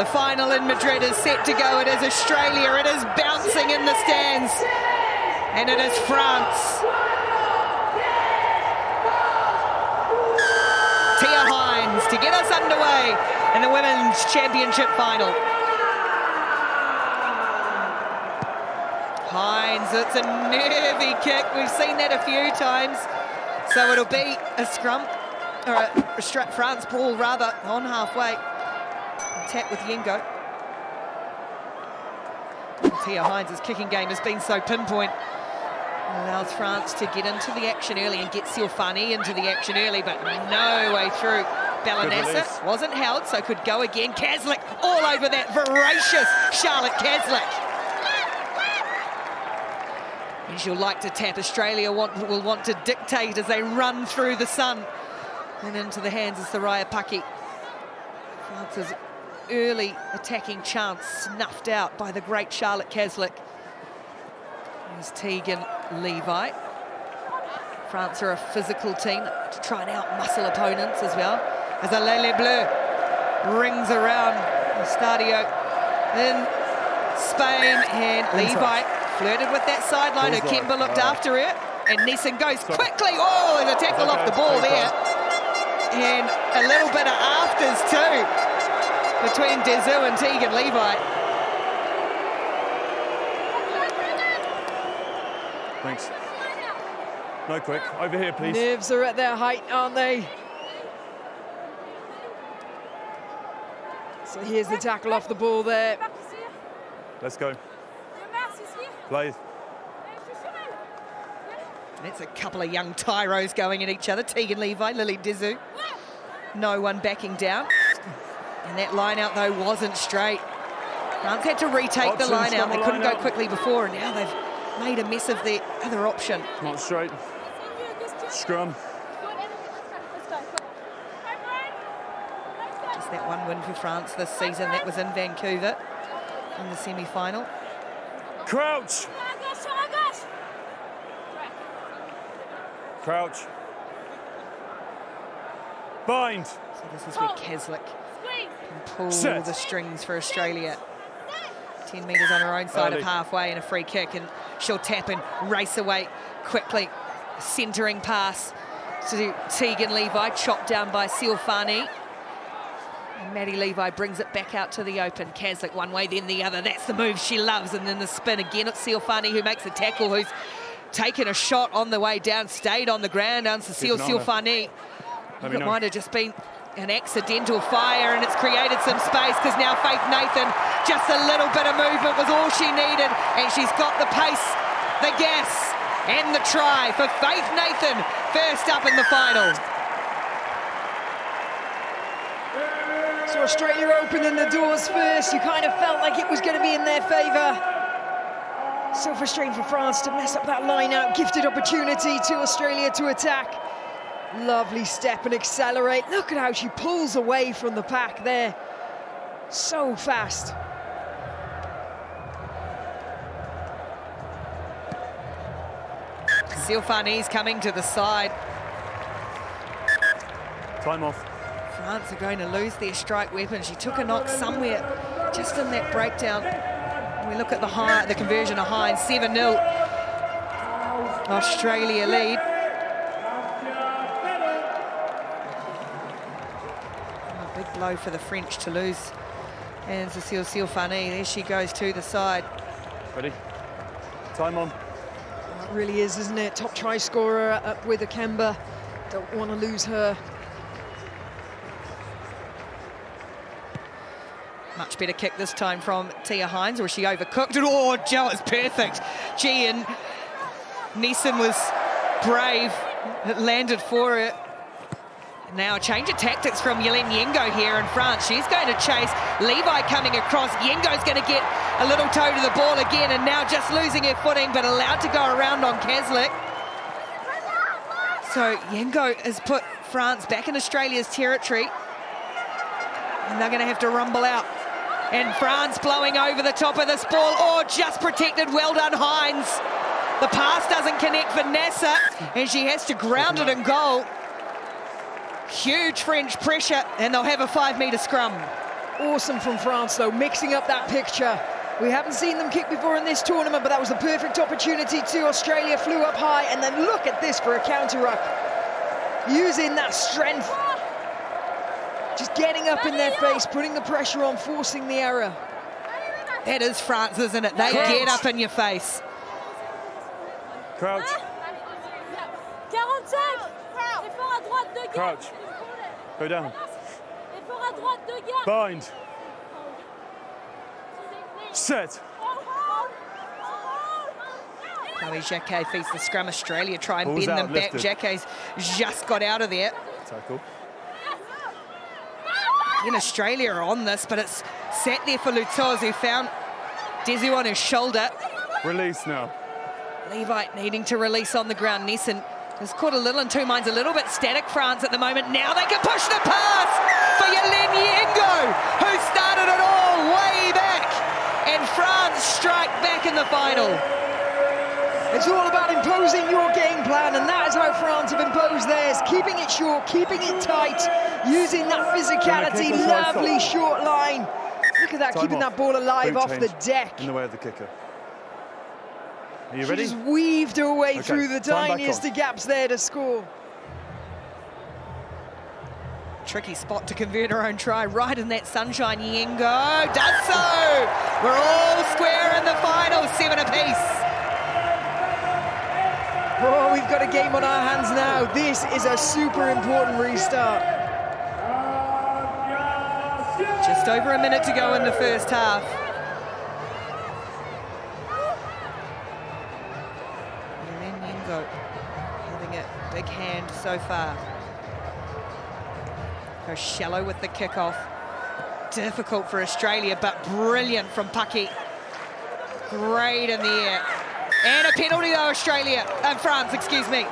The final in Madrid is set to go. It is Australia. It is bouncing in the stands. And it is France. Tia Hines to get us underway in the Women's Championship final. Hines, it's a nervy kick. We've seen that a few times. So it'll be a scrum, or a France ball rather, on halfway. Attack with Yengo. Tia Hines' kicking game has been so pinpoint. Allows France to get into the action early and get Silfani into the action early, but no way through. Balanessa wasn't held, so could go again. Kaslik all over that voracious Charlotte Kaslik. As you'll like to tap, Australia will want to dictate as they run through the sun. And into the hands of Soraya Paki. France's early attacking chance snuffed out by the great Charlotte Kaslik. There's Tegan Levi. France are a physical team to try and out-muscle opponents as well. As Alele Bleu rings around the Stadio in Spain, and Levi flirted with that sideline. Kemba looked after it, and Neeson goes quickly. Oh, and a tackle off the ball there. And a little bit of afters too between Dezu and Tegan Levi. Thanks. No quick. Over here, please. Nerves are at their height, aren't they? So here's the tackle off the ball there. Let's go. Play. It's a couple of young tyros going at each other. Tegan Levi, Lily Dezu. No one backing down. And that line out, though, wasn't straight. France had to retake the line out. They couldn't go quickly before, and now they've made a mess of the other option. Not straight. Scrum. Just that one win for France this season. That was in Vancouver in the semi-final. Crouch. Crouch. Bind. So this is where Kaslik can pull the strings for Australia. 10 metres on her own side of halfway and a free kick, and she'll tap and race away quickly. Centering pass to Tegan Levi, chopped down by Silfani. And Maddie Levi brings it back out to the open. Kaslik one way, then the other. That's the move she loves. And then the spin again. It's Silfani who makes the tackle, who's taken a shot on the way down, stayed on the ground on Cecile Silfani. It might have just been an accidental fire, and it's created some space because now Faith Nathan, just a little bit of movement was all she needed, and she's got the pace, the gas, and the try for Faith Nathan, first up in the final. So Australia opening the doors first. You kind of felt like it was going to be in their favour. So frustrating for France to mess up that line out. Gifted opportunity to Australia to attack. Lovely step and accelerate. Look at how she pulls away from the pack there. So fast. Silfani's coming to the side. Time off. France are going to lose their strike weapon. She took a knock somewhere just in that breakdown. We look at the conversion of Hines, 7-0. Australia lead. A big blow for the French to lose. And Cecile Silfani, there she goes to the side. Ready? Time on. It really is, isn't it? Top try scorer up with Akemba. Don't want to lose her. Much better kick this time from Tia Hines, or she overcooked it. Oh, Joe, it's perfect. Gee, and Neeson was brave. It landed for it. Now a change of tactics from Yelene Yengo here in France. She's going to chase. Levi coming across. Yengo's going to get a little toe to the ball again, and now just losing her footing, but allowed to go around on Kaslik. So Yengo has put France back in Australia's territory, and they're going to have to rumble out. And France blowing over the top of this ball. Oh, just protected. Well done, Hines. The pass doesn't connect for Nasser, and she has to ground it in goal. Huge French pressure, and they'll have a 5-metre scrum. Awesome from France, though, mixing up that picture. We haven't seen them kick before in this tournament, but that was a perfect opportunity too. Australia flew up high, and then look at this for a counter-ruck. Using that strength. Just getting up in their face, putting the pressure on, forcing the error. That is France, isn't it? They get up in your face. Crouch. Crouch. Go down. Bind. Set. Chloe Jacquet feeds the scrum. Australia try and Balls bend out, them back. lifted. Jacquet's just got out of there. Tackle. In Australia are on this, but it's sat there for Lutoz, who found Dezu on his shoulder. Release now. Levi needing to release on the ground. Nesson has caught a little in two minds, a little bit static, France at the moment. Now they can push the pass for Yelen Yengo, who started it all way back. And France strike back in the final. It's all about imposing your game plan, and that is how France have imposed theirs. Keeping it short, keeping it tight, using that physicality, lovely short line. Look at that, keeping that ball alive off the deck. In the way of the kicker. Are you ready? She's weaved her way through the tiniest of gaps there to score. Tricky spot to convert her own try, right in that sunshine. Yengo does so. We're all square in the final, 7 apiece. Oh, we've got a game on our hands now. This is a super important restart. Just over a minute to go in the first half. Yelen Yengo having a big hand so far. Goes shallow with the kickoff. Difficult for Australia, but brilliant from Paki. Great in the air. And a penalty though, France, excuse me.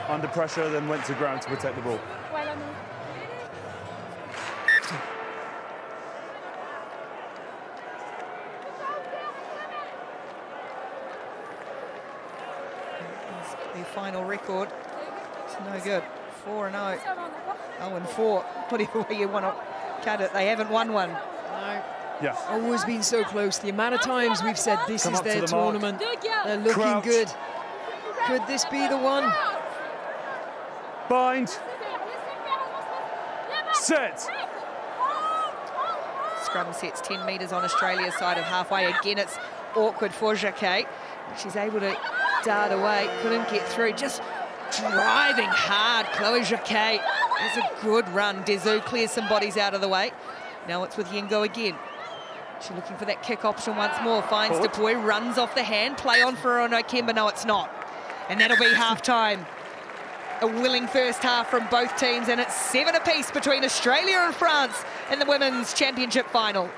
Under pressure, then went to ground to protect the ball. The final record. It's no good. 4-0. 0-4. Whatever way you want to cut it. They haven't won one. No. Yeah. Always been so close. The amount of times we've said this is their tournament. They're looking Crouch. good. Could this be the one? Bind. Set. Scrum sets 10 metres on Australia's side of halfway. Again, it's awkward for Jacquet. She's able to dart away. Couldn't get through. Just driving hard. Chloe Jacquet has a good run. Dezu clears some bodies out of the way. Now it's with Yengo again. She's looking for that kick option once more. Finds Dupuy, runs off the hand. Play on for Ono Kemba. No, it's not. And that'll be half-time. A willing first half from both teams, and it's 7 apiece between Australia and France in the Women's Championship final.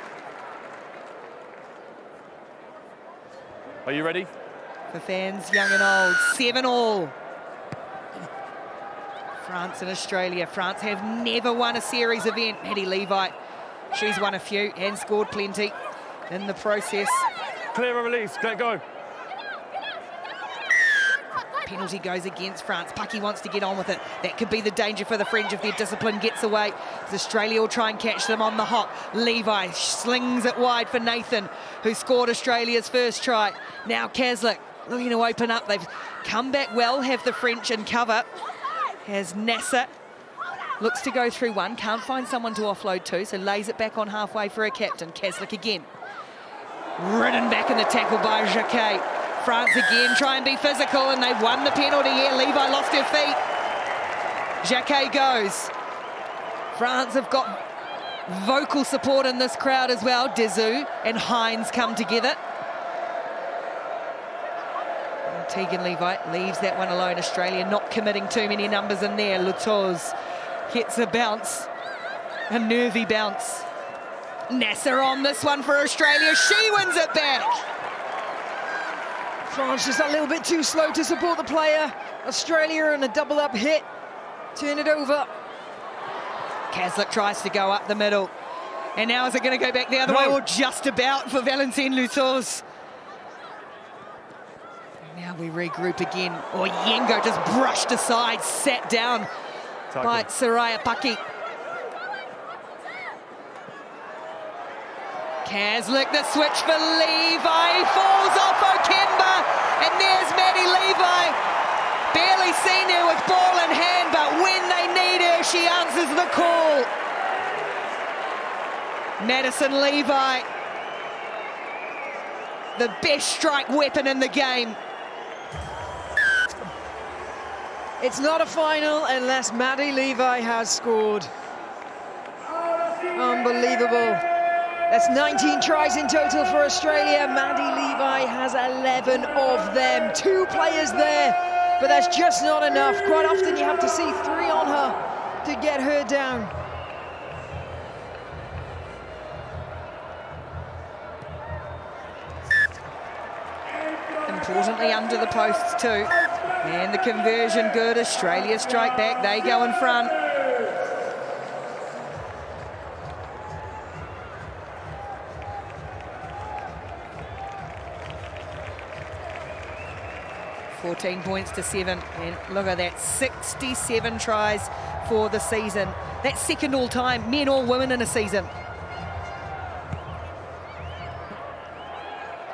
Are you ready? For fans young and old, 7-all. France and Australia. France have never won a series event. Maddie Levi, she's won a few and scored plenty in the process. Clear a release, let go. Penalty goes against France. Paki wants to get on with it. That could be the danger for the French if their discipline gets away. As Australia will try and catch them on the hop. Levi slings it wide for Nathan, who scored Australia's first try. Now Kaslik looking to open up. They've come back well, have the French in cover. Has Nasser. Looks to go through one. Can't find someone to offload to, so lays it back on halfway for a captain. Kaslik again. Ridden back in the tackle by Jacquet. France again try and be physical, and they've won the penalty here. Levi lost her feet. Jacquet goes. France have got vocal support in this crowd as well. Dezu and Hines come together. And Tegan Levi leaves that one alone. Australia not committing too many numbers in there. Lutoz gets a bounce, a nervy bounce. Nasser on this one for Australia. She wins it back. France just a little bit too slow to support the player. Australia in a double-up hit. Turn it over. Kaslik tries to go up the middle. And now is it going to go back the other way? Or just about for Valentine Lutoz. Now we regroup again. Yengo just brushed aside, sat down by Soraya Paki. Kaslik, the switch for Levi, falls off O'Kemba, and there's Maddie Levi. Barely seen her with ball in hand, but when they need her, she answers the call. Madison Levi, the best strike weapon in the game. It's not a final unless Maddie Levi has scored. Unbelievable. That's 19 tries in total for Australia. Maddie Levi has 11 of them. 2 players there, but that's just not enough. Quite often you have to see 3 on her to get her down. Importantly under the posts too. And the conversion good. Australia strike back, they go in front. $14 points to 7, and look at that, 67 tries for the season. That's second all time, men or women in a season.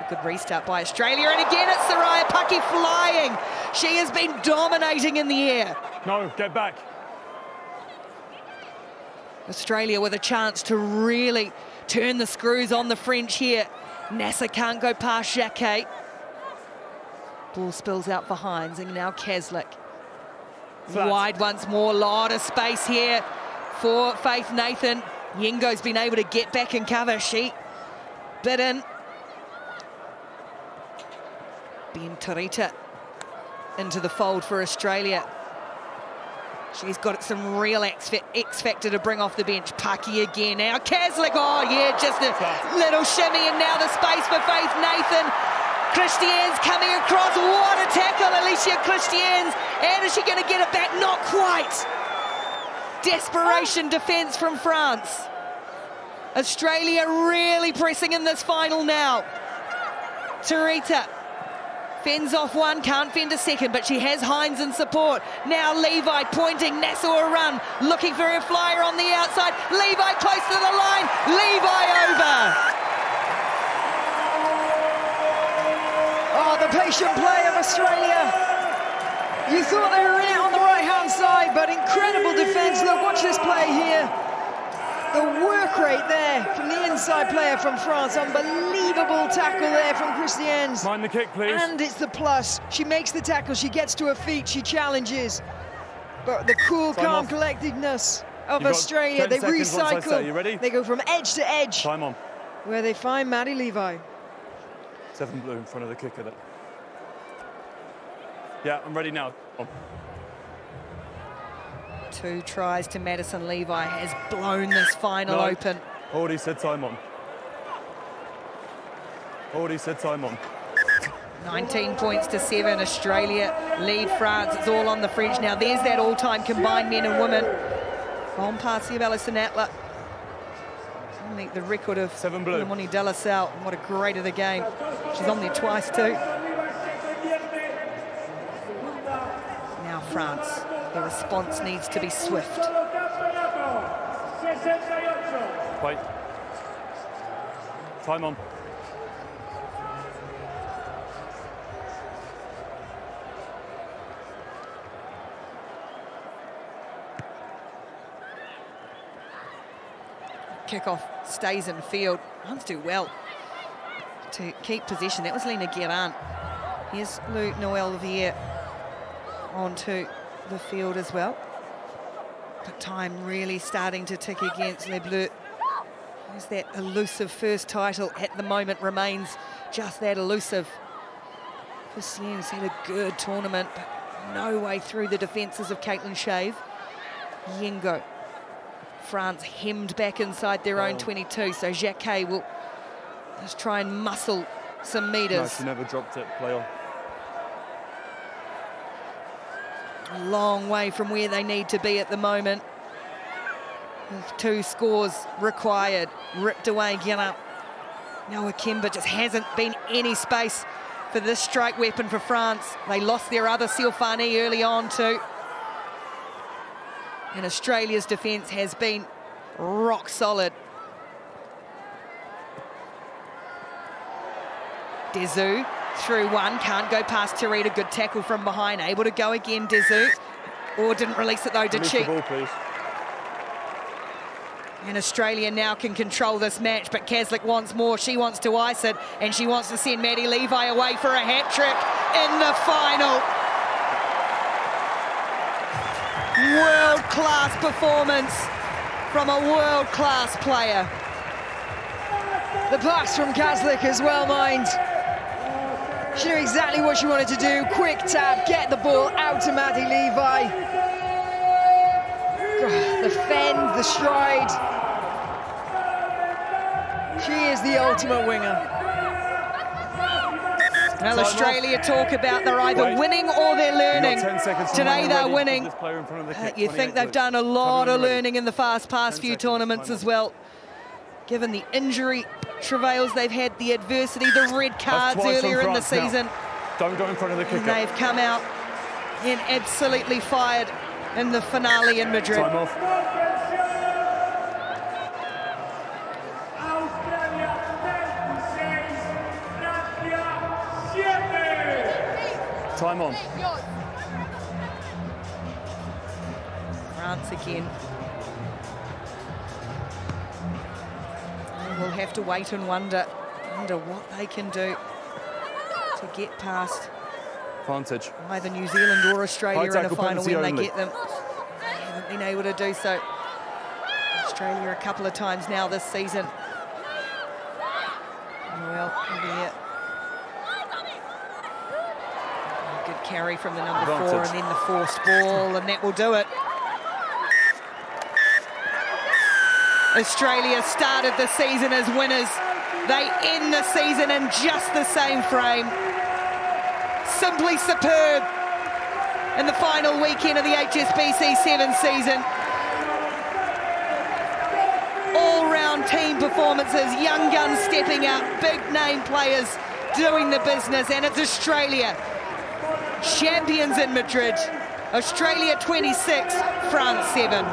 A good restart by Australia, and again it's Soraya Paki flying. She has been dominating in the air. No, get back. Australia with a chance to really turn the screws on the French here. Nasser can't go past Jacquet. Ball spills out for Hines, and now Kaslik. Wide once more, lot of space here for Faith Nathan. Yengo's been able to get back and cover. She bit in. Ben Tarita into the fold for Australia. She's got some real X factor to bring off the bench. Paki again now. Kaslik, oh yeah, just a little shimmy, and now the space for Faith Nathan. Christian's coming across, what a tackle, Alicia Christian's, and is she going to get it back? Not quite. Desperation defence from France. Australia really pressing in this final now. Tarita fends off one, can't fend a second, but she has Hines in support. Now Levi pointing, Nassau a run, looking for her flyer on the outside. Levi close to the line, Levi over. Oh, the patient play of Australia. You thought they were in it on the right-hand side, but incredible defence. Look, watch this play here. The work rate there from the inside player from France. Unbelievable tackle there from Christian's. Mind the kick, please. And it's the plus. She makes the tackle, she gets to her feet, she challenges. But the cool, calm collectedness of Australia, they recycle. You ready? They go from edge to edge. Time on. Where they find Maddie Levi. 7 blue in front of the kicker there. Yeah, I'm ready now. On. 2 tries to Madison Levi has blown this final open. Already said time on. Already said time on. 19 points to 7. Australia lead France. It's all on the French now. There's that all-time combined men and women. On passing of Alison Atler. The record of Lemoni de la Salle. What a great of the game. She's on there twice too. Now France. The response needs to be swift. Wait. Time on. Kickoff stays in field. Runs do well to keep possession. That was Lena Guerin. Here's Lou Noel Vier onto the field as well. But time really starting to tick against Les Bleus. There's that elusive first title at the moment remains just that elusive. Christian's had a good tournament, but no way through the defences of Caitlin Shave. Yengo. France hemmed back inside their own 22, so Jacquet will just try and muscle some metres. No, she never dropped it. Play on. A long way from where they need to be at the moment. With 2 scores required. Ripped away, Guinness. Now Akemba just hasn't been any space for this strike weapon for France. They lost their other Silfani early on too. And Australia's defence has been rock solid. Dezu through one, can't go past Terita. Good tackle from behind, able to go again, Dezu. Or didn't release it though, did she? The ball, please. And Australia now can control this match, but Kaslik wants more. She wants to ice it, and she wants to send Maddie Levi away for a hat-trick in the final. World-class performance from a world-class player. The pass from Kaslik as well, mind. She knew exactly what she wanted to do. Quick tap, get the ball out to Maddie Levi. The fend, the stride. She is the ultimate winger. Well, Australia talk about they're either winning or they're learning. Today they're winning. You think they've done a lot of learning in the past few tournaments as well. Given the injury travails they've had, the adversity, the red cards earlier in the season. Don't go in front of the kicker. And they've come out and absolutely fired in the finale in Madrid. Time off. Time on. France again. And we'll have to wait and wonder what they can do to get past Advantage. either New Zealand or Australia in a final when they get them. They haven't been able to do so. Australia a couple of times now this season. Well, over here. Good carry from the number 4 and then the forced ball, and that will do it. Australia started the season as winners. They end the season in just the same frame. Simply superb in the final weekend of the HSBC 7 season. All-round team performances, young guns stepping up, big name players doing the business, and it's Australia, champions in Madrid. Australia 26, France 7.